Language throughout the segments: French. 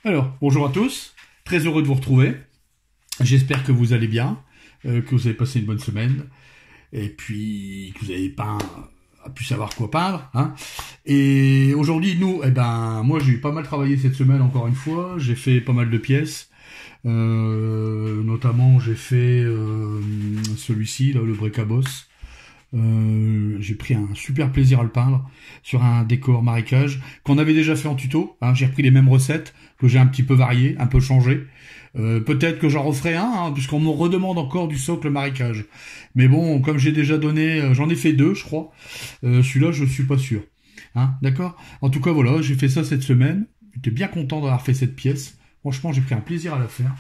Alors, bonjour à tous, très heureux de vous retrouver. J'espère que vous allez bien, que vous avez passé une bonne semaine, et puis que vous avez peint, pu savoir quoi peindre. Hein. Et aujourd'hui, nous, moi j'ai pas mal travaillé cette semaine encore une fois, j'ai fait pas mal de pièces. Notamment j'ai fait celui-ci, là, le Bricabosse. J'ai pris un super plaisir à le peindre sur un décor marécage qu'on avait déjà fait en tuto. Hein, j'ai repris les mêmes recettes que j'ai un petit peu variées, un peu changées. Peut-être que j'en referai un, hein, puisqu'on me redemande encore du socle marécage. Mais bon, comme j'ai déjà donné, j'en ai fait deux, je crois. Celui-là, je suis pas sûr. Hein, d'accord. En tout cas, voilà, j'ai fait ça cette semaine. J'étais bien content d'avoir fait cette pièce. Franchement, j'ai pris un plaisir à la faire.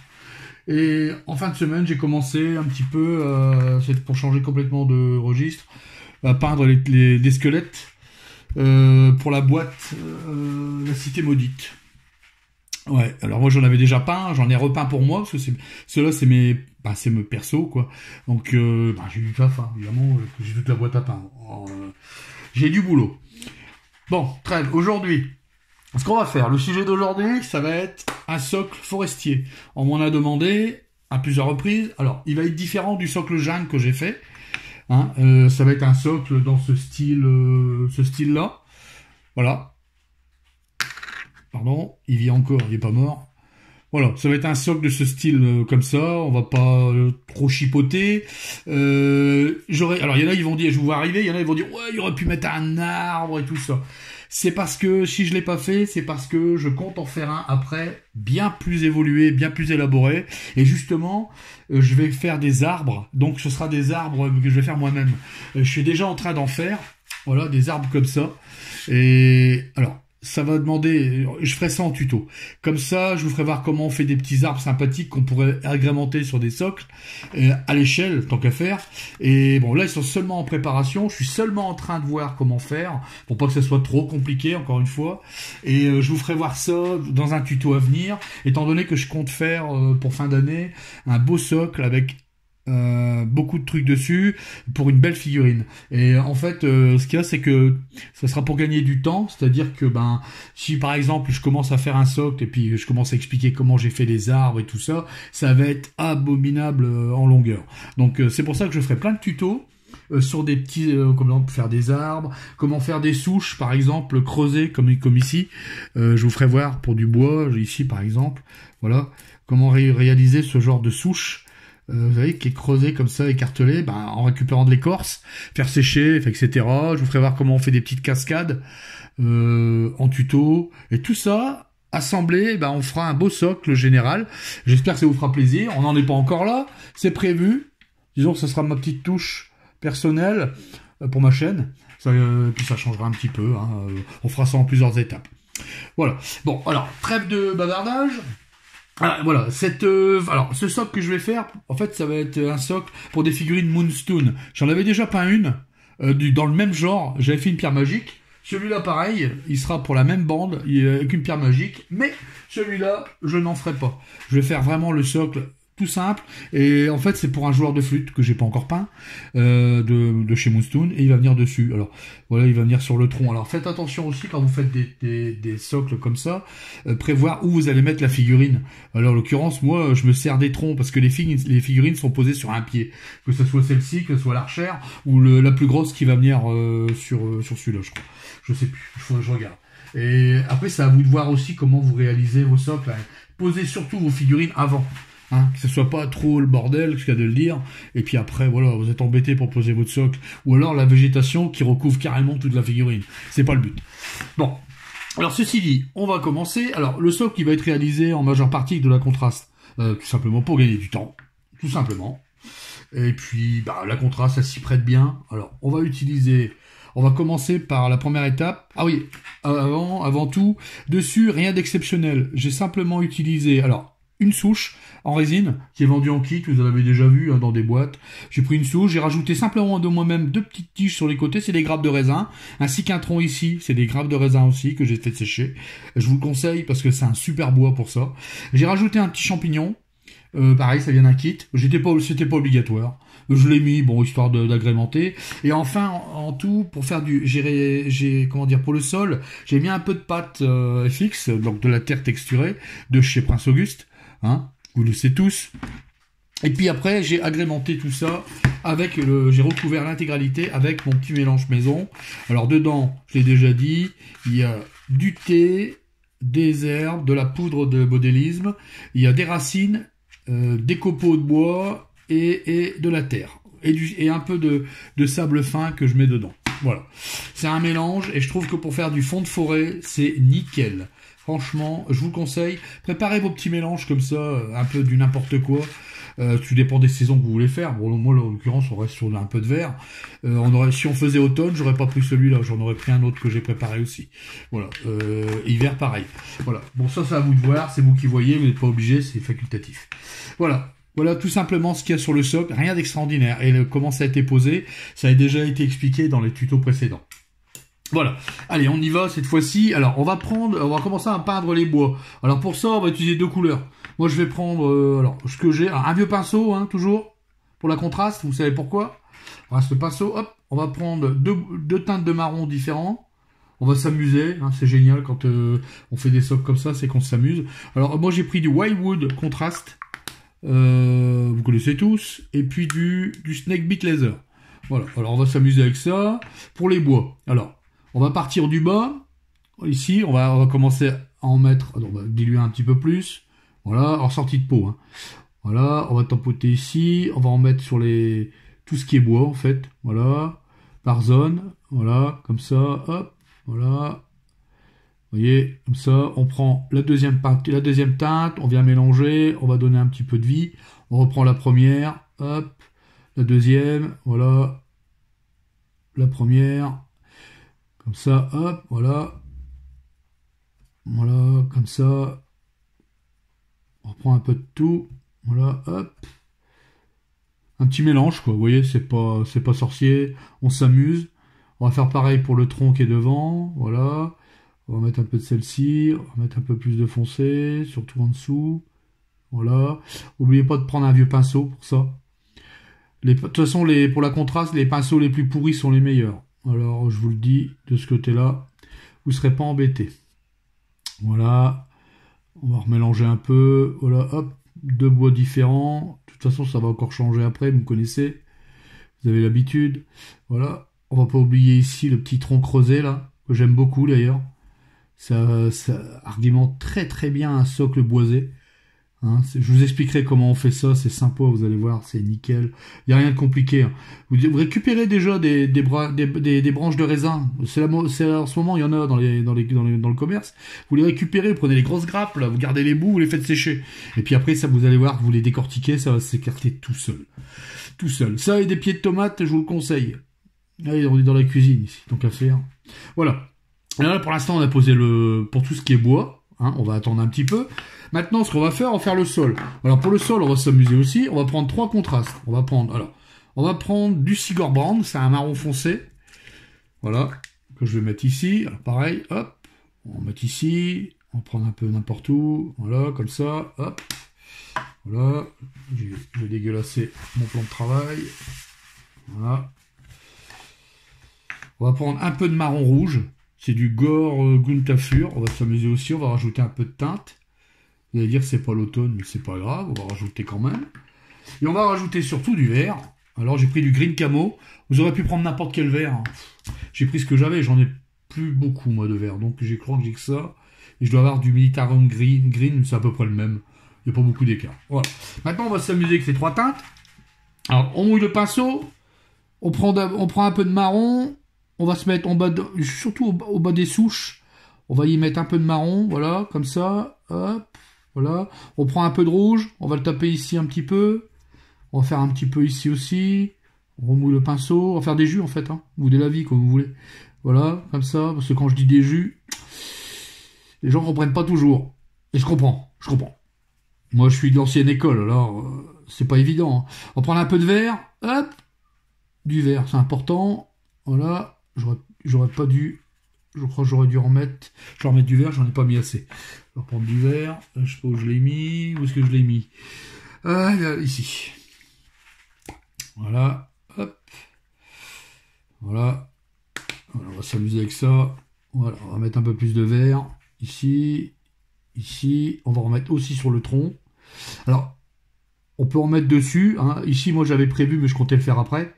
Et en fin de semaine, j'ai commencé un petit peu, c'est pour changer complètement de registre, à peindre des squelettes pour la boîte La Cité Maudite. Ouais, alors moi j'en avais déjà peint, j'en ai repeint pour moi, parce que ceux-là c'est mes persos, quoi. Donc j'ai du taf, hein, évidemment, j'ai toute la boîte à peindre. J'ai du boulot. Bon, trêve, aujourd'hui, ce qu'on va faire, le sujet d'aujourd'hui, ça va être un socle forestier. On m'en a demandé à plusieurs reprises. Alors, il va être différent du socle jungle que j'ai fait. Hein, ça va être un socle dans ce style-là. Voilà. Pardon, il vit encore, il est pas mort. Voilà, ça va être un socle de ce style comme ça. On va pas trop chipoter. Alors, il y en a, ils vont dire, je vous vois arriver. Il y en a, ils vont dire, ouais, il aurait pu mettre un arbre et tout ça. C'est parce que, si je l'ai pas fait, c'est parce que je compte en faire un après, bien plus évolué, bien plus élaboré. Et justement, je vais faire des arbres. Donc, ce sera des arbres que je vais faire moi-même. Je suis déjà en train d'en faire. Voilà, des arbres comme ça. Et, alors, ça va demander, je ferai ça en tuto. Comme ça, je vous ferai voir comment on fait des petits arbres sympathiques qu'on pourrait agrémenter sur des socles, à l'échelle, tant qu'à faire. Et bon, là, ils sont seulement en préparation. Je suis seulement en train de voir comment faire, pour pas que ça soit trop compliqué, encore une fois. Et je vous ferai voir ça dans un tuto à venir, étant donné que je compte faire, pour fin d'année, un beau socle avec beaucoup de trucs dessus pour une belle figurine. Et en fait, ce qu'il y a, c'est que ça sera pour gagner du temps, c'est-à-dire que si par exemple je commence à faire un socle et puis je commence à expliquer comment j'ai fait les arbres et tout ça, ça va être abominable en longueur. Donc c'est pour ça que je ferai plein de tutos sur des petits, comment faire des arbres, comment faire des souches, par exemple, creuser comme ici. Je vous ferai voir pour du bois, ici par exemple, voilà, comment réaliser ce genre de souche. Vous savez, qui est creusé comme ça, écartelé, en récupérant de l'écorce, faire sécher, etc. Je vous ferai voir comment on fait des petites cascades en tuto. Et tout ça, assemblé, on fera un beau socle général. J'espère que ça vous fera plaisir. On n'en est pas encore là, c'est prévu. Disons que ce sera ma petite touche personnelle pour ma chaîne. Puis ça changera un petit peu. Hein. On fera ça en plusieurs étapes. Voilà. Bon, alors, trêve de bavardage. Voilà, alors ce socle que je vais faire, en fait, ça va être un socle pour des figurines Moonstone. J'en avais déjà peint une dans le même genre. J'avais fait une pierre magique. Celui-là, pareil, il sera pour la même bande avec une pierre magique, mais celui-là, je n'en ferai pas. Je vais faire vraiment le socle tout simple, et en fait c'est pour un joueur de flûte que j'ai pas encore peint de chez Moonstone, et il va venir dessus. Alors voilà, il va venir sur le tronc. Alors faites attention aussi quand vous faites des socles comme ça, prévoir où vous allez mettre la figurine. Alors en l'occurrence, moi je me sers des troncs parce que les figurines sont posées sur un pied, que ce soit celle-ci, que ce soit l'archère ou la plus grosse qui va venir sur celui-là, je crois. Je sais plus, il faut que je regarde. Et après c'est à vous de voir aussi comment vous réalisez vos socles. Posez surtout vos figurines avant. Hein, que ce soit pas trop le bordel, ce qu'il y a de le dire, et puis après, voilà, vous êtes embêté pour poser votre socle, ou alors la végétation qui recouvre carrément toute la figurine. C'est pas le but. Bon. Alors, ceci dit, on va commencer. Alors, le socle qui va être réalisé en majeure partie avec de la contraste. Tout simplement pour gagner du temps. Tout simplement. Et puis, la contraste, ça s'y prête bien. Alors, on va commencer par la première étape. Ah oui, avant tout, dessus, rien d'exceptionnel. J'ai simplement utilisé, une souche en résine qui est vendue en kit, vous en avez déjà vu dans des boîtes. J'ai pris une souche, j'ai rajouté simplement de moi-même 2 petites tiges sur les côtés, c'est des grappes de raisin, ainsi qu'un tronc ici, c'est des grappes de raisin aussi que j'ai fait sécher. Je vous le conseille parce que c'est un super bois pour ça. J'ai rajouté un petit champignon, Pareil, ça vient d'un kit. C'était pas obligatoire. Je l'ai mis, bon, histoire d'agrémenter. Et enfin, en tout, pour faire comment dire, pour le sol, j'ai mis un peu de pâte FX, donc de la terre texturée, de chez Prince Auguste. Hein, vous le savez tous. Et puis après, j'ai agrémenté tout ça avec j'ai recouvert l'intégralité avec mon petit mélange maison. Alors dedans, je l'ai déjà dit, il y a du thé, des herbes, de la poudre de modélisme, il y a des racines, des copeaux de bois et de la terre. Et un peu de sable fin que je mets dedans. Voilà. C'est un mélange et je trouve que pour faire du fond de forêt, c'est nickel. Franchement, je vous le conseille. Préparez vos petits mélanges comme ça, un peu du n'importe quoi. Tout dépend des saisons que vous voulez faire. Bon, moi, en l'occurrence, on reste sur un peu de vert. Si on faisait automne, j'aurais pas pris celui-là. J'en aurais pris un autre que j'ai préparé aussi. Voilà. Hiver, pareil. Voilà. Bon, ça, c'est à vous de voir. C'est vous qui voyez. Vous n'êtes pas obligé. C'est facultatif. Voilà. Voilà tout simplement ce qu'il y a sur le socle. Rien d'extraordinaire. Et comment ça a été posé, ça a déjà été expliqué dans les tutos précédents. Voilà. Allez, on y va cette fois-ci. Alors, on va commencer à peindre les bois. Alors, pour ça, on va utiliser deux couleurs. Moi, je vais prendre, ce que j'ai, un vieux pinceau, hein, toujours, pour la contraste. Vous savez pourquoi? Alors, ce pinceau, hop, on va prendre deux teintes de marron différents. On va s'amuser, hein, c'est génial quand on fait des socles comme ça, c'est qu'on s'amuse. Alors, moi, j'ai pris du Wildwood contraste. Vous connaissez tous. Et puis du Snake Beat Laser. Voilà. Alors, on va s'amuser avec ça. Pour les bois. Alors, on va partir du bas. Ici, on va commencer à en mettre. On va diluer un petit peu plus. Voilà, en sortie de peau. Hein. Voilà, on va tapoter ici. On va en mettre sur tout ce qui est bois, en fait. Voilà, par zone. Voilà, comme ça. Hop, voilà. Vous voyez, comme ça, on prend la deuxième teinte. On vient mélanger. On va donner un petit peu de vie. On reprend la première. Hop, la deuxième. Voilà, la première. Comme ça, hop, voilà. Voilà, comme ça. On reprend un peu de tout. Voilà, hop. Un petit mélange, quoi. Vous voyez, c'est pas sorcier. On s'amuse. On va faire pareil pour le tronc qui est devant. Voilà. On va mettre un peu de celle-ci. On va mettre un peu plus de foncé, surtout en dessous. Voilà. N'oubliez pas de prendre un vieux pinceau pour ça. De toute façon, pour la contraste, les pinceaux les plus pourris sont les meilleurs. Alors, je vous le dis, de ce côté-là, vous ne serez pas embêtés. Voilà. On va remélanger un peu. Voilà, hop. Deux bois différents. De toute façon, ça va encore changer après, vous me connaissez. Vous avez l'habitude. Voilà. On va pas oublier ici le petit tronc creusé, là, que j'aime beaucoup, d'ailleurs. Ça argumente très très bien un socle boisé. Hein, je vous expliquerai comment on fait ça, c'est sympa, vous allez voir, c'est nickel. Il n'y a rien de compliqué. Hein. Vous récupérez déjà des branches de raisin. En ce moment, il y en a dans le commerce. Vous les récupérez, vous prenez les grosses grappes, là, vous gardez les bouts, vous les faites sécher. Et puis après, ça, vous allez voir, vous les décortiquez, ça va s'écarter tout seul. Tout seul. Ça et des pieds de tomates, je vous le conseille. Allez, on est dans la cuisine ici, donc à faire. Voilà. Alors là, pour l'instant, on a posé pour tout ce qui est bois. Hein, on va attendre un petit peu. Maintenant, ce qu'on va faire, on va faire le sol. Alors, pour le sol, on va s'amuser aussi. On va prendre trois contrastes. On va prendre du Sigor Brand. C'est un marron foncé. Voilà. Que je vais mettre ici. Alors, pareil, hop. On va mettre ici. On va prendre un peu n'importe où. Voilà, comme ça. Hop. Voilà. Je vais dégueulasser mon plan de travail. Voilà. On va prendre un peu de marron rouge. C'est du Gore Guntafur. On va s'amuser aussi. On va rajouter un peu de teinte. Vous allez dire que c'est pas l'automne, mais c'est pas grave. On va rajouter quand même. Et on va rajouter surtout du vert. Alors j'ai pris du Green Camo. Vous aurez pu prendre n'importe quel vert. Hein. J'ai pris ce que j'avais. J'en ai plus beaucoup, moi, de vert. Donc je crois que j'ai que ça. Et je dois avoir du Militarum Green. C'est à peu près le même. Il n'y a pas beaucoup d'écart. Voilà. Maintenant, on va s'amuser avec ces trois teintes. Alors, on mouille le pinceau. On prend un peu de marron. On va se mettre surtout au bas des souches. On va y mettre un peu de marron, voilà, comme ça. Hop, voilà. On prend un peu de rouge. On va le taper ici un petit peu. On va faire un petit peu ici aussi. On remouille le pinceau. On va faire des jus, en fait. Hein. Ou des lavis, comme vous voulez. Voilà, comme ça. Parce que quand je dis des jus, les gens comprennent pas toujours. Et je comprends. Moi, je suis de l'ancienne école, alors c'est pas évident. Hein. On prend un peu de vert. Hop. Du vert, c'est important. Voilà. J'aurais pas dû. Je crois que j'aurais dû en mettre. Je vais remettre du vert, j'en ai pas mis assez. Je vais reprendre du vert. Je sais pas où je l'ai mis. Où est-ce que je l'ai mis? Ici. Voilà. Hop. Voilà. On va s'amuser avec ça. Voilà, on va mettre un peu plus de vert. Ici. Ici. On va remettre aussi sur le tronc. Alors, on peut en mettre dessus. Hein. Ici, moi, j'avais prévu, mais je comptais le faire après.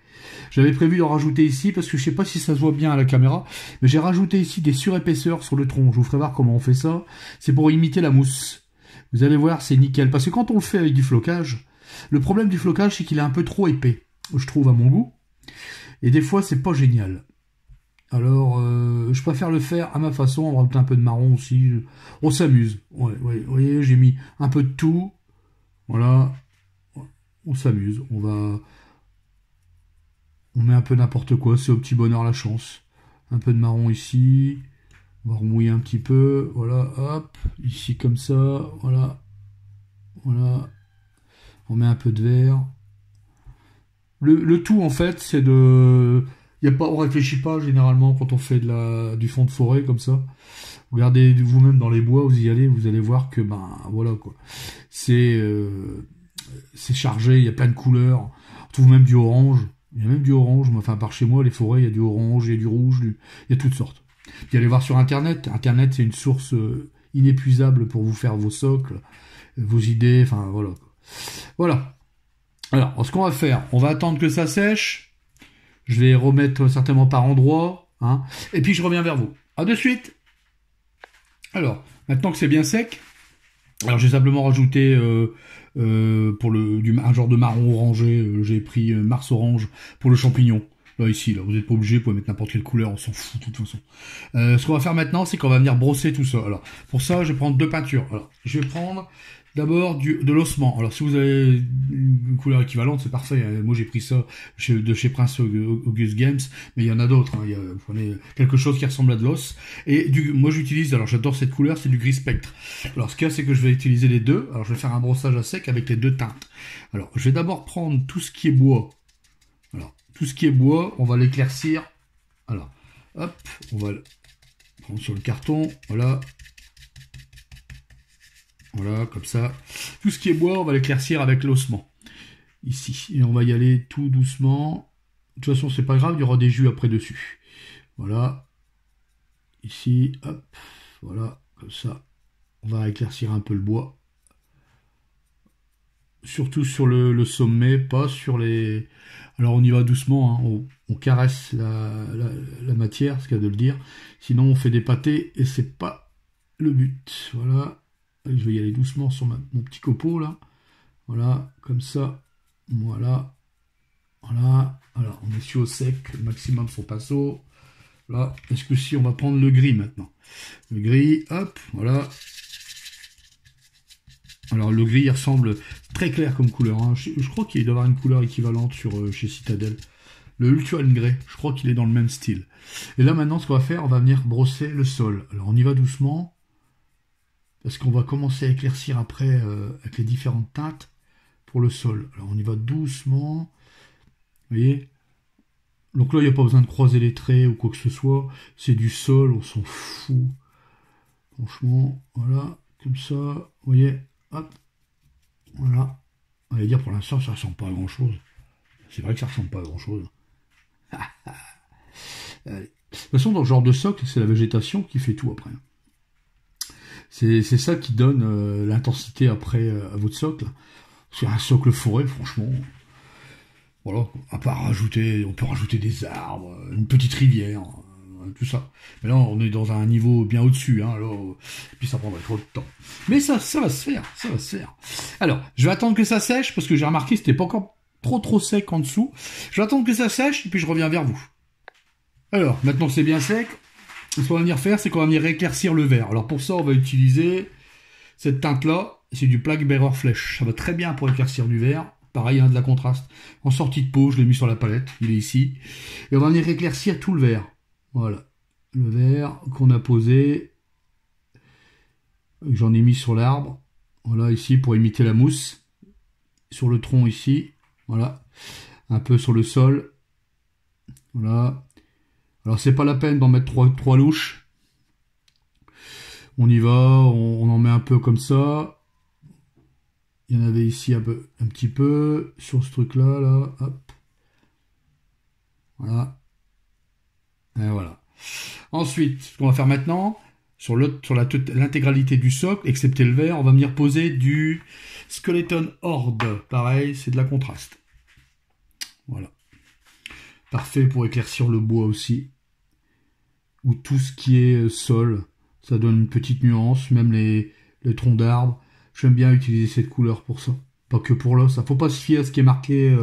J'avais prévu d'en rajouter ici, parce que je sais pas si ça se voit bien à la caméra, mais j'ai rajouté ici des surépaisseurs sur le tronc. Je vous ferai voir comment on fait ça. C'est pour imiter la mousse. Vous allez voir, c'est nickel. Parce que quand on le fait avec du flocage, le problème du flocage, c'est qu'il est un peu trop épais, je trouve, à mon goût. Et des fois, c'est pas génial. Alors, je préfère le faire à ma façon. On va mettre un peu de marron aussi. On s'amuse. Ouais, vous voyez, j'ai mis un peu de tout. Voilà. On s'amuse. On met un peu n'importe quoi. C'est au petit bonheur la chance. Un peu de marron ici. On va remouiller un petit peu. Voilà, hop. Ici comme ça. Voilà. Voilà. On met un peu de vert. Le tout, en fait, c'est de... on réfléchit pas généralement quand on fait du fond de forêt comme ça. Regardez vous-même dans les bois, vous y allez, vous allez voir que, ben, voilà, quoi. C'est chargé, il y a plein de couleurs. On trouve même du orange. Il y a même du orange. Enfin, par chez moi, les forêts, il y a du orange, il y a du rouge, il y a toutes sortes. Puis allez voir sur Internet. Internet, c'est une source inépuisable pour vous faire vos socles, vos idées, enfin, voilà. Voilà. Alors, ce qu'on va faire, on va attendre que ça sèche. Je vais remettre certainement par endroit. Hein, et puis, je reviens vers vous. À de suite. Alors, maintenant que c'est bien sec, alors j'ai simplement rajouté pour un genre de marron orangé. J'ai pris Mars Orange pour le champignon. Là, ici, là, vous n'êtes pas obligé, vous pouvez mettre n'importe quelle couleur, on s'en fout de toute façon. Ce qu'on va faire maintenant, c'est qu'on va venir brosser tout ça. Alors, pour ça, je vais prendre deux peintures. Alors, je vais prendre d'abord de l'ossement. Alors, si vous avez une couleur équivalente, c'est parfait. Moi, j'ai pris ça de chez Prince August Games, mais il y en a d'autres. Hein. Vous prenez quelque chose qui ressemble à de l'os. Et moi, j'utilise, alors j'adore cette couleur, c'est du gris spectre. Alors, ce qu'il y a, c'est que je vais utiliser les deux. Alors, je vais faire un brossage à sec avec les deux teintes. Alors, je vais d'abord prendre tout ce qui est bois. Alors, tout ce qui est bois, on va l'éclaircir. Alors, hop, on va le prendre sur le carton. Voilà. Voilà, comme ça. Tout ce qui est bois, on va l'éclaircir avec l'ossement. Ici. Et on va y aller tout doucement. De toute façon, c'est pas grave, il y aura des jus après dessus. Voilà. Ici, hop. Voilà, comme ça. On va éclaircir un peu le bois. Surtout sur le sommet, pas sur les... Alors on y va doucement, hein. On caresse la matière, ce qu'il y a de le dire. Sinon on fait des pâtés et c'est pas le but. Voilà. Je vais y aller doucement sur mon petit copeau là. Voilà, comme ça. Voilà. Voilà. Alors on essuie au sec, le maximum son pinceau. Là, est-ce que si on va prendre le gris maintenant. Le gris, hop, voilà. Alors le gris il ressemble très clair comme couleur. Hein. Je crois qu'il doit avoir une couleur équivalente chez Citadel. Le Ultra Grey, je crois qu'il est dans le même style. Et là maintenant ce qu'on va faire, on va venir brosser le sol. Alors on y va doucement. Parce qu'on va commencer à éclaircir après avec les différentes teintes pour le sol. Alors on y va doucement. Vous voyez? Donc là il n'y a pas besoin de croiser les traits ou quoi que ce soit. C'est du sol, on s'en fout. Franchement, voilà, comme ça. Vous voyez? Hop, voilà. On va dire pour l'instant ça ressemble pas à grand chose. C'est vrai que ça ressemble pas à grand chose. De toute façon dans ce genre de socle, c'est la végétation qui fait tout après. C'est ça qui donne l'intensité après à votre socle. C'est un socle forêt, franchement. Voilà, à part rajouter, on peut rajouter des arbres, une petite rivière, tout ça. Mais là, on est dans un niveau bien au-dessus, hein, alors, puis ça prendrait trop de temps. Mais ça va se faire, ça va se faire. Alors, je vais attendre que ça sèche, parce que j'ai remarqué que c'était pas encore trop sec en dessous. Je vais attendre que ça sèche, et puis je reviens vers vous. Alors, maintenant que c'est bien sec, ce qu'on va venir faire, c'est qu'on va venir éclaircir le vert. Alors pour ça, on va utiliser cette teinte-là, c'est du Plague Bearer Flèche. Ça va très bien pour éclaircir du vert. Pareil, hein, de la contraste. En sortie de peau, je l'ai mis sur la palette, il est ici. Et on va venir éclaircir tout le vert. Voilà. Le vert qu'on a posé, j'en ai mis sur l'arbre. Voilà, ici, pour imiter la mousse. Sur le tronc, ici. Voilà. Un peu sur le sol. Voilà. Alors, c'est pas la peine d'en mettre trois louches. On y va, on en met un peu comme ça. Il y en avait ici un petit peu, sur ce truc-là, là, hop. Voilà. Et voilà. Ensuite, ce qu'on va faire maintenant, sur l'intégralité du socle, excepté le vert, on va venir poser du Skeleton Horde. Pareil, c'est de la contraste. Voilà. Parfait pour éclaircir le bois aussi. Ou tout ce qui est sol. Ça donne une petite nuance, même les troncs d'arbres. J'aime bien utiliser cette couleur pour ça. Pas que pour l'os. Ça faut pas se fier à ce qui est marqué,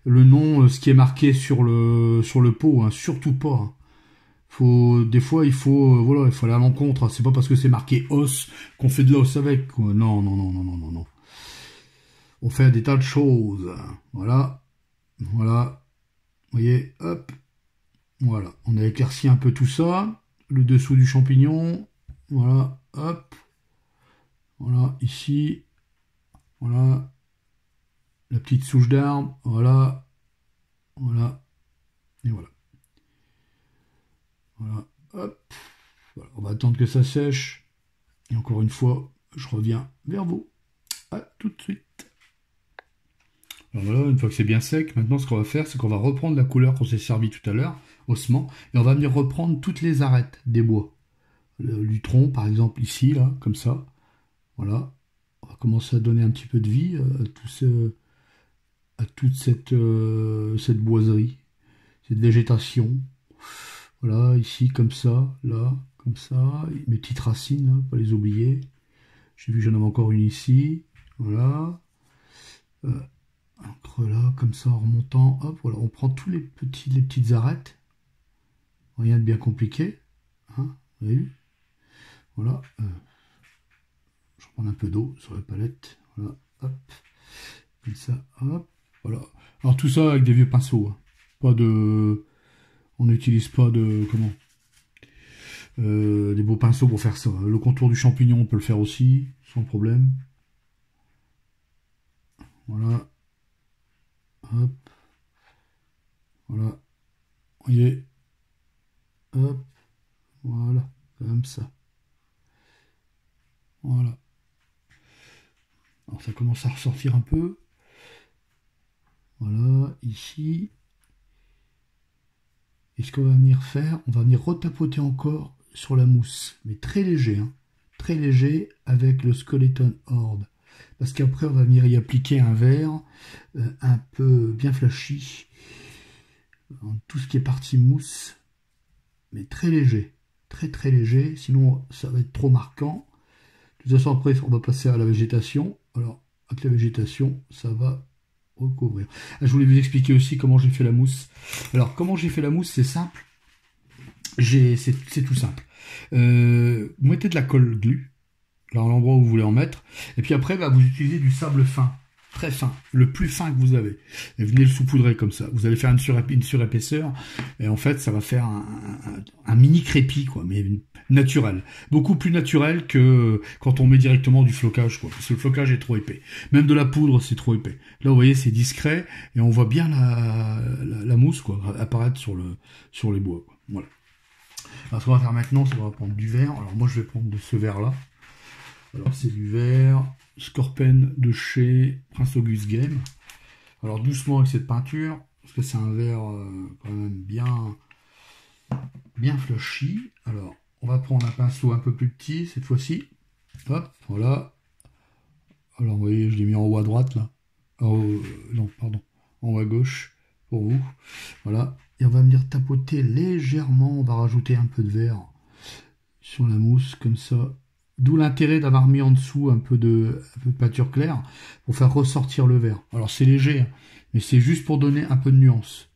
le nom, ce qui est marqué sur le pot. Hein. Surtout pas. Hein. Des fois, il faut, voilà, il faut aller à l'encontre. C'est pas parce que c'est marqué os qu'on fait de l'os avec. Quoi. Non, non, non, non, non, non, non. On fait des tas de choses. Voilà. Voilà. Vous voyez, hop. Voilà. On a éclairci un peu tout ça. Le dessous du champignon. Voilà. Hop. Voilà. Ici. Voilà. La petite souche d'arbre. Voilà. Voilà. Et voilà. Voilà. Hop. Voilà. On va attendre que ça sèche. Et encore une fois, je reviens vers vous. À tout de suite. Alors voilà, une fois que c'est bien sec, maintenant ce qu'on va faire, c'est qu'on va reprendre la couleur qu'on s'est servi tout à l'heure, ossements, et on va venir reprendre toutes les arêtes des bois. Du tronc, par exemple, ici, là, comme ça. Voilà. On va commencer à donner un petit peu de vie à toute cette boiserie, cette végétation. Voilà, ici, comme ça, là, comme ça. Mes petites racines, là, pas les oublier. J'ai vu que j'en avais encore une ici. Voilà. Un creux là, comme ça, en remontant, hop, voilà, on prend tous les petites arêtes, rien de bien compliqué, hein, vous avez vu, voilà, je reprends un peu d'eau sur la palette, voilà, hop, comme ça, hop, voilà, alors tout ça avec des vieux pinceaux, hein. Pas de, on n'utilise pas de, comment, des beaux pinceaux pour faire ça, le contour du champignon, on peut le faire aussi, sans problème, voilà. Hop. Voilà. Vous voyez. Hop. Voilà. Comme ça. Voilà. Alors ça commence à ressortir un peu. Voilà. Ici. Et ce qu'on va venir faire, on va venir retapoter encore sur la mousse. Mais très léger. Hein. Très léger avec le Skeleton Horde. Parce qu'après, on va venir y appliquer un vert un peu bien flashy. Tout ce qui est partie mousse, mais très léger. Très très léger, sinon ça va être trop marquant. De toute façon, après, on va passer à la végétation. Alors, avec la végétation, ça va recouvrir. Ah, je voulais vous expliquer aussi comment j'ai fait la mousse. Alors, comment j'ai fait la mousse, c'est simple. C'est tout simple. Vous mettez de la colle glu. Là, à l'endroit où vous voulez en mettre, et puis après, bah, vous utilisez du sable fin, très fin, le plus fin que vous avez, et venez le saupoudrer comme ça. Vous allez faire une surépaisseur, et en fait, ça va faire un mini crépi, quoi, mais naturel, beaucoup plus naturel que quand on met directement du flocage, quoi, parce que le flocage est trop épais. Même de la poudre, c'est trop épais. Là, vous voyez, c'est discret, et on voit bien la mousse, quoi, apparaître sur les bois, quoi. Voilà. Alors, ce qu'on va faire maintenant, c'est qu'on va prendre du verre. Alors, moi, je vais prendre de ce verre-là. Alors c'est du vert, Scorpen de chez Prince Auguste Game. Alors doucement avec cette peinture, parce que c'est un vert quand même bien flashy. Alors on va prendre un pinceau un peu plus petit cette fois-ci. Hop, voilà. Alors vous voyez, je l'ai mis en haut à droite là. Non, pardon, en haut à gauche pour vous. Voilà. Et on va venir tapoter légèrement, on va rajouter un peu de vert sur la mousse comme ça. D'où l'intérêt d'avoir mis en dessous un peu de peinture claire pour faire ressortir le vert. Alors c'est léger, hein, mais c'est juste pour donner un peu de nuance.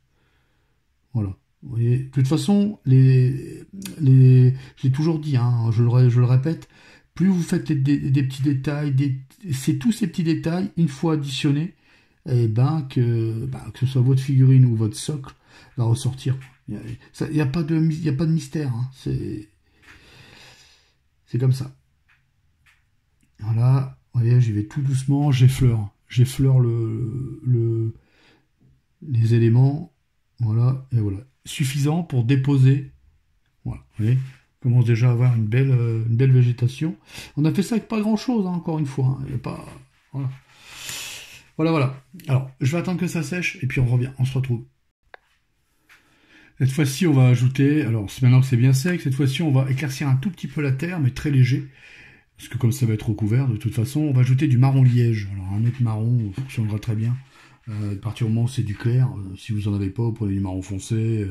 Voilà. Vous voyez. De toute façon, je l'ai toujours dit, hein, je le répète, plus vous faites des petits détails, c'est tous ces petits détails, une fois additionnés, et que ce soit votre figurine ou votre socle, va ressortir. Il n'y a pas de mystère. Hein, c'est comme ça. Voilà, vous voyez, j'y vais tout doucement, j'effleure les éléments, voilà, et voilà. Suffisant pour déposer, voilà, vous voyez, on commence déjà à avoir une belle végétation. On a fait ça avec pas grand chose, hein, encore une fois, hein, il y a pas, voilà. Voilà, voilà. Alors, je vais attendre que ça sèche, et puis on revient, on se retrouve. Cette fois-ci, on va ajouter, alors maintenant que c'est bien sec, cette fois-ci, on va éclaircir un tout petit peu la terre, mais très léger. Parce que comme ça va être recouvert, de toute façon, on va ajouter du marron liège. Alors, un autre marron fonctionnera très bien. À partir du moment où c'est du clair, si vous en avez pas, vous prenez du marron foncé,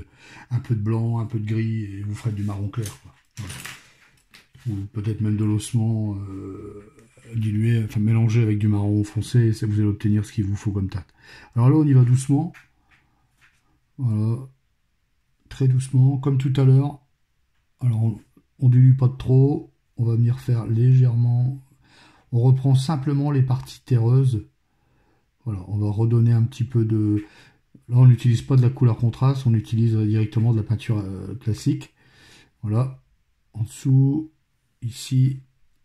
un peu de blanc, un peu de gris, et vous ferez du marron clair, quoi. Voilà. Ou peut-être même de l'ossement dilué, enfin mélangé avec du marron foncé, et ça vous allez obtenir ce qu'il vous faut comme teinte. Alors là, on y va doucement. Voilà. Très doucement, comme tout à l'heure. Alors, on dilue pas de trop. On va venir faire légèrement. On reprend simplement les parties terreuses. Voilà, on va redonner un petit peu de... Là, on n'utilise pas de la couleur contraste, on utilise directement de la peinture classique. Voilà. En dessous, ici,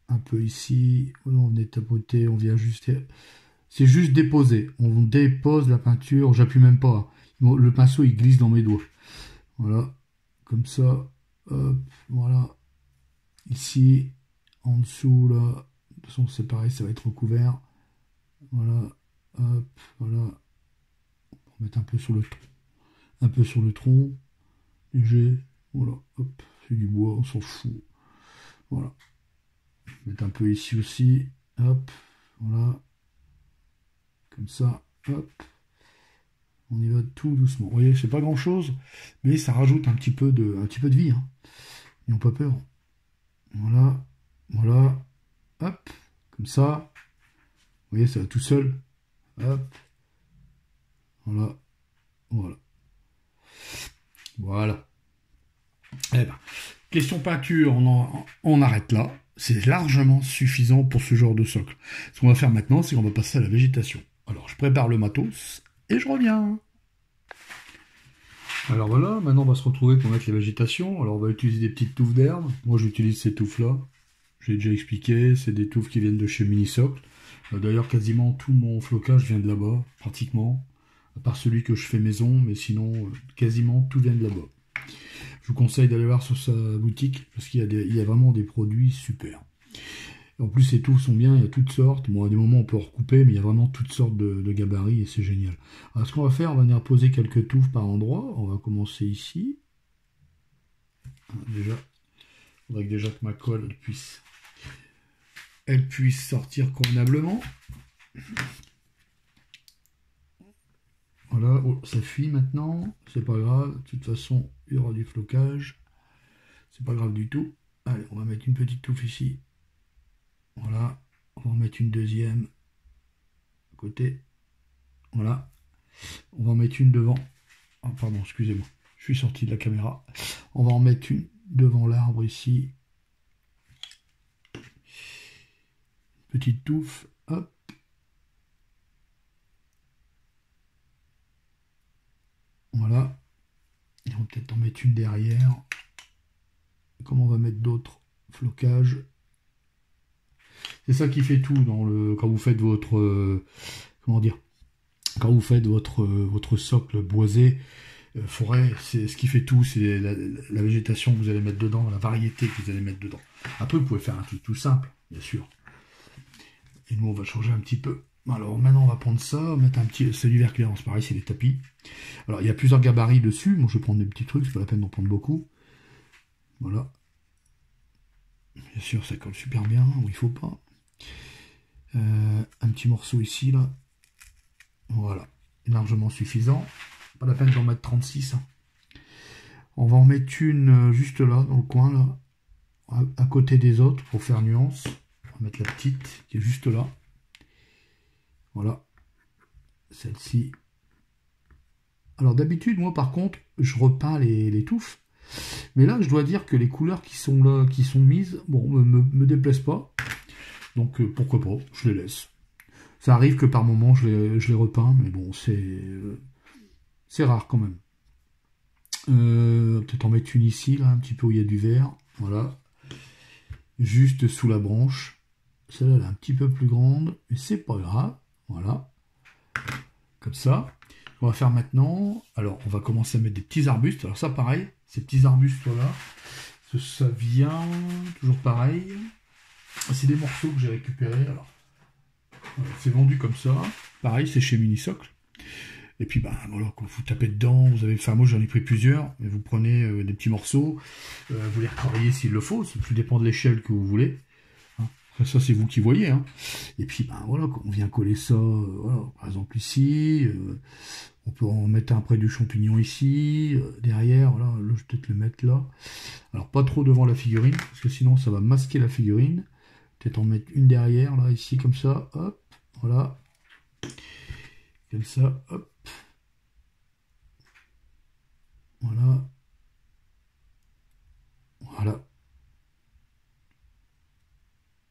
un peu ici. On venait tapoter, on vient ajuster. C'est juste déposer. On dépose la peinture, j'appuie même pas. Le pinceau, il glisse dans mes doigts. Voilà. Comme ça. Hop, voilà. Ici, en dessous, là. De toute façon, c'est pareil, ça va être recouvert. Voilà. Hop, voilà. On va mettre un peu sur le tronc. Un peu sur le tronc. Léger. Voilà. Hop. C'est du bois, on s'en fout. Voilà. Mettre un peu ici aussi. Hop. Voilà. Comme ça. Hop. On y va tout doucement. Vous voyez, c'est pas grand chose, mais ça rajoute un petit peu de vie. Hein. N'ayons pas peur. Voilà. Voilà. Hop. Comme ça. Vous voyez, ça va tout seul. Hop. Voilà. Voilà. Voilà. Eh ben, question peinture, on arrête là. C'est largement suffisant pour ce genre de socle. Ce qu'on va faire maintenant, c'est qu'on va passer à la végétation. Alors, je prépare le matos et je reviens. Alors voilà, maintenant on va se retrouver pour mettre les végétations. Alors on va utiliser des petites touffes d'herbe. Moi j'utilise ces touffes-là. J'ai déjà expliqué, c'est des touffes qui viennent de chez Minisocle. D'ailleurs quasiment tout mon flocage vient de là-bas, pratiquement. À part celui que je fais maison, mais sinon quasiment tout vient de là-bas. Je vous conseille d'aller voir sur sa boutique, parce qu'il y a vraiment des produits super. En plus, ces touffes sont bien, il y a toutes sortes. Bon, à des moments, on peut recouper, mais il y a vraiment toutes sortes de gabarits, et c'est génial. Alors, ce qu'on va faire, on va venir poser quelques touffes par endroit. On va commencer ici. Déjà, il faudrait que déjà que ma colle elle puisse sortir convenablement. Voilà, oh, ça fuit maintenant, c'est pas grave, de toute façon, il y aura du flocage. C'est pas grave du tout. Allez, on va mettre une petite touffe ici. Voilà, on va en mettre une deuxième à côté. Voilà, on va en mettre une devant. Oh, pardon, excusez-moi, je suis sorti de la caméra. On va en mettre une devant l'arbre ici. Petite touffe, hop. Voilà, et on va peut-être en mettre une derrière. Comme on va mettre d'autres flocages. C'est ça qui fait tout quand vous faites votre comment dire, quand vous faites votre socle boisé, forêt, c'est ce qui fait tout, c'est la végétation que vous allez mettre dedans, la variété que vous allez mettre dedans. Après, vous pouvez faire un truc tout simple, bien sûr. Et nous, on va changer un petit peu. Alors maintenant, on va prendre ça, mettre un petit, c'est du vert clair, c'est pareil, c'est des tapis. Alors il y a plusieurs gabarits dessus. Moi, je vais prendre des petits trucs, c'est pas la peine d'en prendre beaucoup. Voilà. Bien sûr, ça colle super bien, où il faut pas. Un petit morceau ici, là. Voilà, largement suffisant. Pas la peine d'en mettre 36. Hein. On va en mettre une juste là, dans le coin, là, à côté des autres, pour faire nuance. On va mettre la petite, qui est juste là. Voilà. Celle-ci. Alors d'habitude, moi, par contre, je repeins les touffes. Mais là, je dois dire que les couleurs qui sont là, qui sont mises, bon, me déplaisent pas. Donc, pourquoi pas, je les laisse. Ça arrive que par moment, je les repeins, mais bon, c'est rare quand même. Peut-être en mettre une ici, là, un petit peu où il y a du vert. Voilà. Juste sous la branche. Celle-là, elle est un petit peu plus grande, mais c'est pas grave. Voilà. Comme ça. On va faire maintenant. Alors, on va commencer à mettre des petits arbustes. Alors ça, pareil, ces petits arbustes-là, ça vient toujours pareil. C'est des morceaux que j'ai récupérés. Alors, C'est vendu comme ça. Pareil, c'est chez Minisocle. Et puis, ben voilà, quand vous tapez dedans, vous avez. Enfin, moi j'en ai pris plusieurs, mais vous prenez des petits morceaux, vous les retravaillez s'il le faut, ça tout dépend de l'échelle que vous voulez. Hein. Ça, c'est vous qui voyez. Hein. Et puis, ben voilà, on vient coller ça, voilà, par exemple ici. On peut en mettre un près du champignon ici, derrière, voilà, là, je vais peut-être le mettre là. Alors, pas trop devant la figurine, parce que sinon, ça va masquer la figurine. Peut-être en mettre une derrière, là, ici, comme ça, hop, voilà. Comme ça, hop. Voilà. Voilà.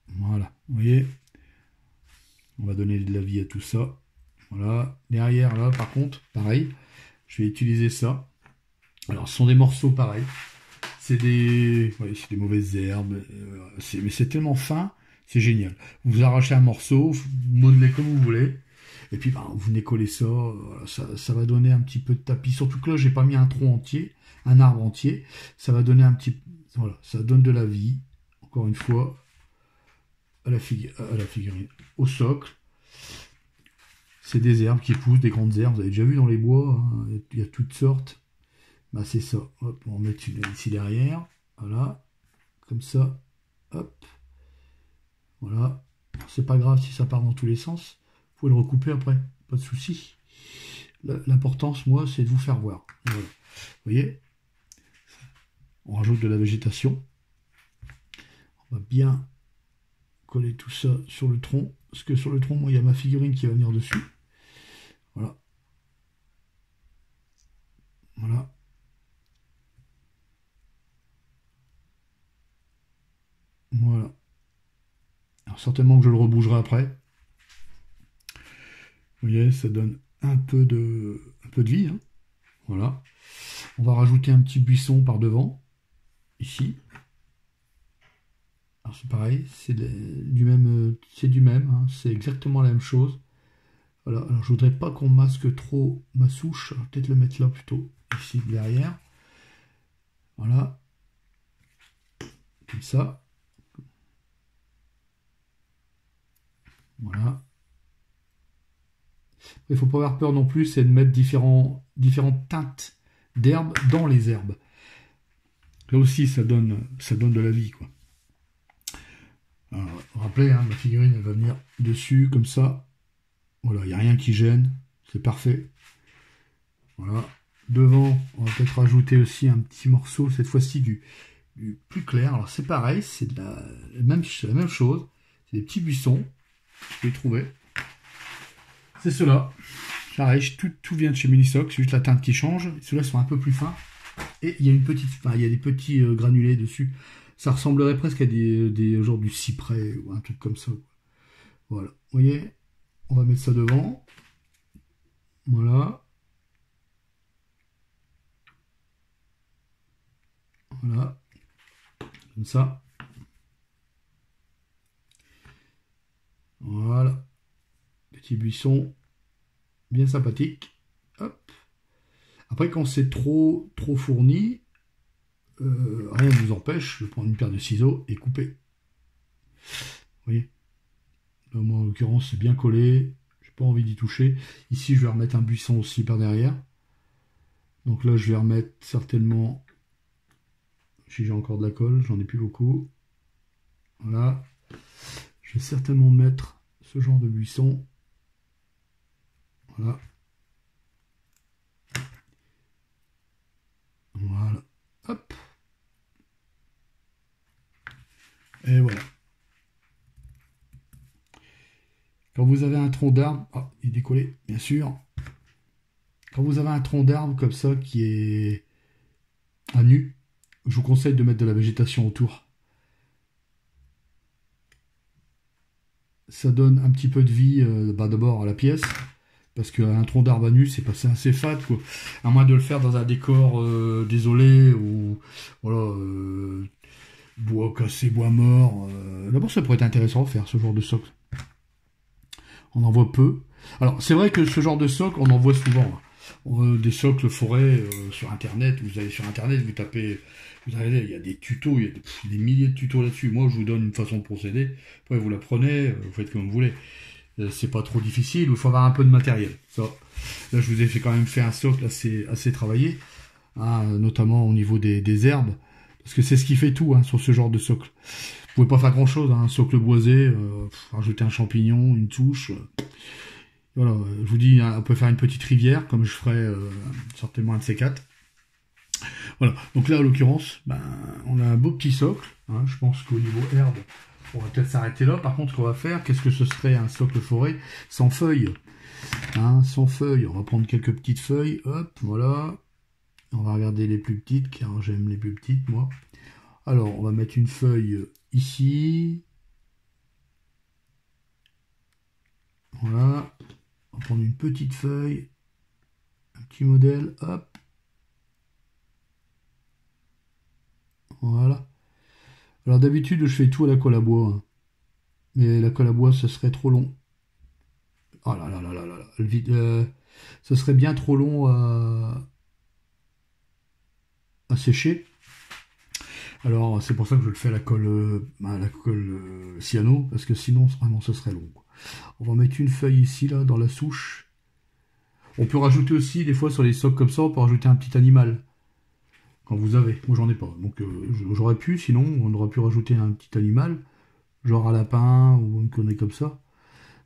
Voilà. Vous voyez? On va donner de la vie à tout ça. Voilà. Derrière, là, par contre, pareil. Je vais utiliser ça. Alors, ce sont des morceaux pareils. C'est des mauvaises herbes. Mais c'est tellement fin, c'est génial. Vous arrachez un morceau, vous modelez comme vous voulez. Et puis, ben, vous venez coller ça, ça va donner un petit peu de tapis. Surtout que là, j'ai pas mis un tronc entier, un arbre entier. Ça va donner un petit... Voilà, ça donne de la vie, encore une fois, à la figurine, au socle. C'est des herbes qui poussent, des grandes herbes. Vous avez déjà vu dans les bois, hein, il y a toutes sortes. Ben, c'est ça. Hop, on va mettre une ici derrière. Voilà, comme ça. Hop. Voilà. C'est pas grave si ça part dans tous les sens. Vous pouvez le recouper après, pas de souci. L'importance, moi, c'est de vous faire voir. Voilà. Vous voyez, on rajoute de la végétation. On va bien coller tout ça sur le tronc. Parce que sur le tronc, moi, il y a ma figurine qui va venir dessus. Voilà. Voilà. Voilà. Alors, certainement que je le rebougerai après. Vous voyez, ça donne un peu de vie. Hein. Voilà. On va rajouter un petit buisson par devant. Ici. Alors c'est pareil, c'est du même, hein, c'est exactement la même chose. Voilà, alors je voudrais pas qu'on masque trop ma souche, peut-être le mettre là plutôt, ici derrière. Voilà, comme ça. Voilà. Il faut pas avoir peur non plus, c'est de mettre différentes teintes d'herbes dans les herbes. Là aussi, ça donne de la vie, quoi. Alors, rappelez, hein, ma figurine, elle va venir dessus, comme ça. Voilà, il n'y a rien qui gêne. C'est parfait. Voilà. Devant, on va peut-être rajouter aussi un petit morceau, cette fois-ci du plus clair. Alors, c'est pareil, c'est la même chose. C'est des petits buissons. Je vais trouver. C'est ceux-là. Pareil, tout vient de chez Minisocle. C'est juste la teinte qui change. Ceux-là sont un peu plus fins. Et il y a il y a des petits granulés dessus. Ça ressemblerait presque à des genre du cyprès ou un truc comme ça. Voilà. Vous voyez, on va mettre ça devant. Voilà. Voilà. Comme ça. Voilà. Petit buisson. Bien sympathique. Hop. Après, quand c'est trop fourni, rien ne vous empêche de prendre une paire de ciseaux et couper. Vous voyez, là, moi en l'occurrence c'est bien collé, j'ai pas envie d'y toucher. Ici je vais remettre un buisson aussi par derrière. Donc là je vais remettre certainement, si j'ai encore de la colle, j'en ai plus beaucoup. Voilà, je vais certainement mettre ce genre de buisson. Voilà. Voilà. Hop. Et voilà. Quand vous avez un tronc d'arbre, oh, il est décollé, bien sûr. Quand vous avez un tronc d'arbre comme ça qui est à nu, je vous conseille de mettre de la végétation autour. Ça donne un petit peu de vie d'abord à la pièce, parce qu'un tronc d'arbre à nu, c'est passé assez fade, quoi. À moins de le faire dans un décor désolé, ou voilà, bois cassé, bois mort. D'abord, ça pourrait être intéressant de faire ce genre de socle. On en voit peu. Alors, c'est vrai que ce genre de socle, on en voit souvent. Des socles forêt sur Internet. Vous allez sur Internet, vous tapez... Vous regardez, il y a des tutos, il y a des milliers de tutos là-dessus. Moi, je vous donne une façon de procéder. Après, vous la prenez, vous faites comme vous voulez. C'est pas trop difficile, il faut avoir un peu de matériel. Ça, là, je vous ai quand même fait un socle assez travaillé, hein, notamment au niveau des herbes, parce que c'est ce qui fait tout hein, sur ce genre de socle. Vous pouvez pas faire grand chose, hein, un socle boisé, rajouter un champignon, une touche. Voilà, je vous dis, hein, on peut faire une petite rivière, comme je ferai certainement un de ces quatre. Voilà, donc là, en l'occurrence, ben, on a un beau petit socle. Hein, je pense qu'au niveau herbe, on va peut-être s'arrêter là. Par contre, ce qu'on va faire, qu'est-ce que ce serait un socle forêt sans feuilles, hein, sans feuilles. On va prendre quelques petites feuilles, hop, voilà. On va regarder les plus petites, car j'aime les plus petites, moi. Alors, on va mettre une feuille ici. Voilà. On va prendre une petite feuille, un petit modèle, hop. Voilà. Alors d'habitude, je fais tout à la colle à bois. Hein. Mais la colle à bois, ce serait trop long. Oh là là là là là. Ce serait bien trop long à sécher. Alors c'est pour ça que je le fais à la colle cyano, parce que sinon vraiment ce serait long. Quoi. On va mettre une feuille ici là dans la souche. On peut rajouter aussi des fois sur les socles comme ça, on peut rajouter un petit animal. Quand vous avez, moi j'en ai pas. Donc j'aurais pu, sinon on aurait pu rajouter un petit animal, genre un lapin ou une connerie comme ça.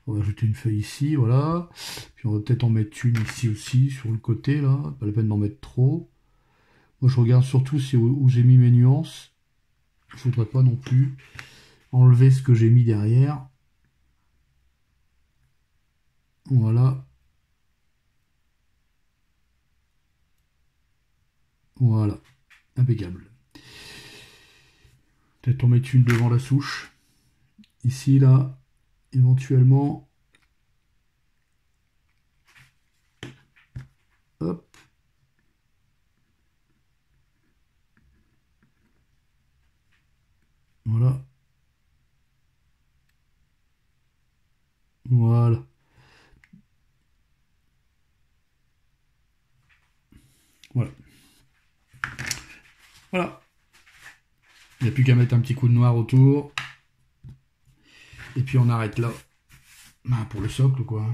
On va ajouter une feuille ici, voilà. Puis on va peut-être en mettre une ici aussi, sur le côté là. Pas la peine d'en mettre trop. Moi je regarde surtout où j'ai mis mes nuances. Je ne voudrais pas non plus enlever ce que j'ai mis derrière. Voilà. Voilà. Impeccable. Peut-être en mettre une devant la souche. Ici, là, éventuellement. Hop. Voilà. Voilà. Voilà. Voilà. Il n'y a plus qu'à mettre un petit coup de noir autour. Et puis on arrête là. Ben, pour le socle, quoi.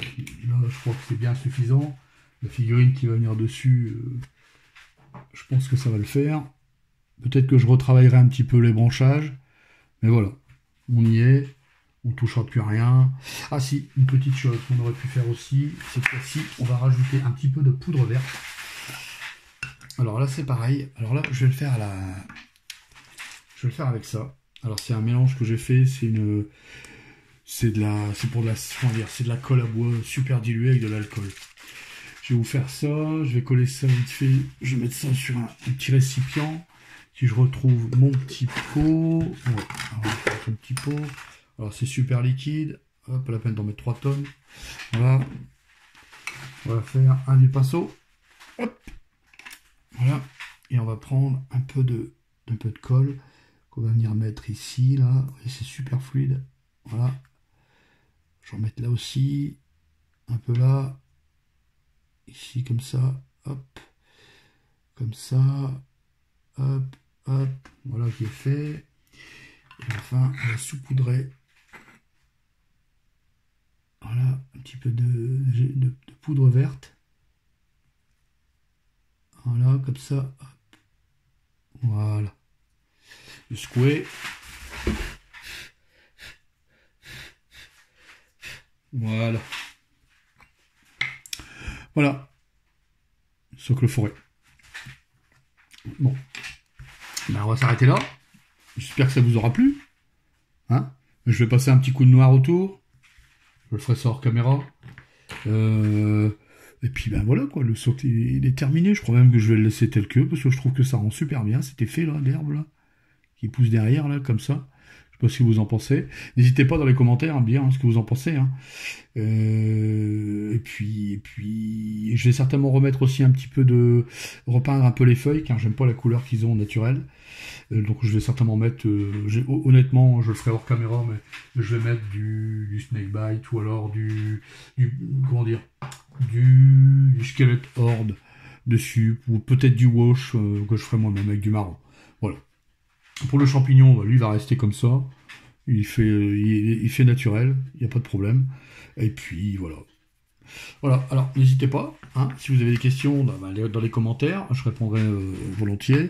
Là, je crois que c'est bien suffisant. La figurine qui va venir dessus, je pense que ça va le faire. Peut-être que je retravaillerai un petit peu les branchages. Mais voilà. On y est. On ne touchera plus à rien. Ah si, une petite chose qu'on aurait pu faire aussi. Cette fois-ci, on va rajouter un petit peu de poudre verte. Alors là, c'est pareil. Alors là, je vais le faire je vais le faire avec ça. Alors c'est un mélange que j'ai fait. C'est de la colle à bois super diluée avec de l'alcool. Je vais vous faire ça. Je vais coller ça vite fait. Je vais mettre ça sur un petit récipient. Si je retrouve mon petit pot. Ouais, alors, un petit pot. Alors c'est super liquide. Hop, pas la peine d'en mettre 3 tonnes. Voilà. On va faire un du pinceau. Hop. Voilà. Et on va prendre un peu de colle qu'on va venir mettre ici, là. Et c'est super fluide. Voilà. Je vais en mettre là aussi. Un peu là. Ici, comme ça. Hop. Comme ça. Hop. Hop. Voilà qui est fait. Et enfin, on va saupoudrer. Voilà. Un petit peu de poudre verte. Voilà, comme ça. Hop. Voilà. Le secouer. Voilà. Voilà. Socle forêt. Bon. Ben, on va s'arrêter là. J'espère que ça vous aura plu. Hein? Je vais passer un petit coup de noir autour. Je le ferai ça hors caméra. Et puis ben voilà quoi, le socle il est terminé. Je crois même que je vais le laisser tel que, parce que je trouve que ça rend super bien. Cet effet là, l'herbe là, qui pousse derrière là, comme ça. Je sais pas ce que vous en pensez. N'hésitez pas dans les commentaires à me dire ce que vous en pensez. Hein. Et puis, je vais certainement remettre aussi un petit peu repeindre un peu les feuilles, car j'aime pas la couleur qu'ils ont naturelle. Donc je vais certainement mettre, honnêtement, je le ferai hors caméra, mais je vais mettre du snakebite ou alors comment dire, du squelette horde dessus, ou peut-être du wash que je ferai moi-même avec du marron. Voilà. Pour le champignon, lui va rester comme ça. Il fait naturel, il n'y a pas de problème. Et puis voilà. Voilà, alors n'hésitez pas, hein, si vous avez des questions dans les commentaires, je répondrai volontiers.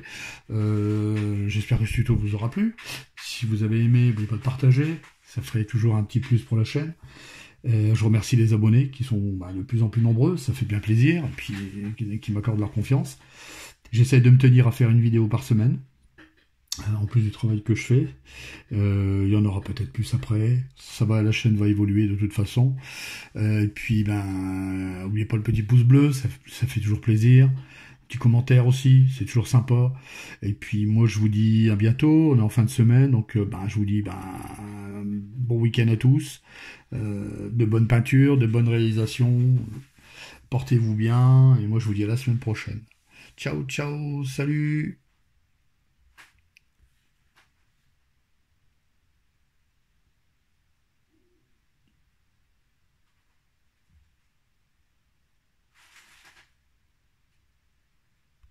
J'espère que ce tuto vous aura plu. Si vous avez aimé, n'oubliez pas de partager, ça ferait toujours un petit plus pour la chaîne. Je remercie les abonnés qui sont de plus en plus nombreux, ça fait bien plaisir, et puis qui m'accordent leur confiance. J'essaie de me tenir à faire une vidéo par semaine, en plus du travail que je fais. Il y en aura peut-être plus après. La chaîne va évoluer de toute façon. Et puis, n'oubliez pas le petit pouce bleu, ça fait toujours plaisir. Petit commentaire aussi, c'est toujours sympa. Et puis, moi, je vous dis à bientôt. On est en fin de semaine, donc je vous dis bon week-end à tous. De bonnes peintures, de bonnes réalisations. Portez-vous bien. Et moi, je vous dis à la semaine prochaine. Ciao, ciao, salut!